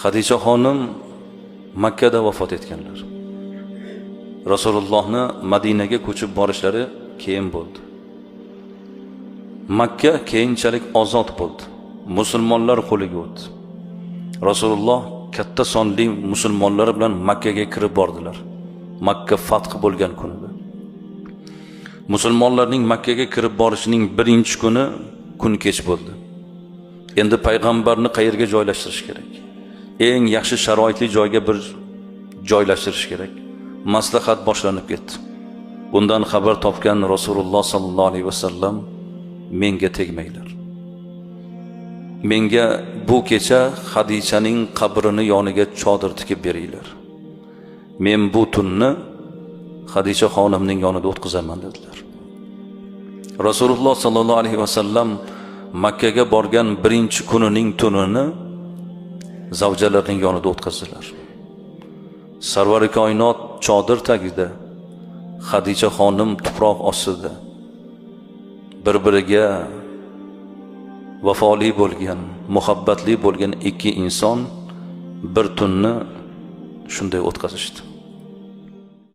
Xadija xonim Makka da vafot etganlar. Rasulullohni Madinaga ko'chib borishlari keyin bo'ldi. Makka keyinchalik ozod bo'ldi. Musulmonlar qo'liga o'tdi. Rasululloh katta sonli musulmonlar bilan Makkaga kirib bordilar. Makka fath bo'lgan kunida. Musulmonlarning Makkaga kirib borishining birinchi kuni kun kech bo'ldi. Endi payg'ambarni qayerga joylashtirish kerak? Eng yaxshi sharoitli joyga bir joylashtirish kerak. Maslahat boshlanib ketdi. Bundan xabar topgan Rasululloh sallallohu alayhi vasallam menga tegmanglar. Menga bu kecha Xadijaning qabrini yoniga chodir tikib beringlar. Men bu tunni Xadija xonimning yonida o'tkazaman dedilar. Rasululloh sallallohu alayhi vasallam Makkaga borgan birinchi kunining tunini zavjalarining yonida o'tkazdilar. Sarvari koinot chodir tagida, Xadija xonim tuproq ostida bir-biriga vafoli bo'lgan, muhabbatli bo'lgan ikki inson bir tunni shunday o'tkazishdi.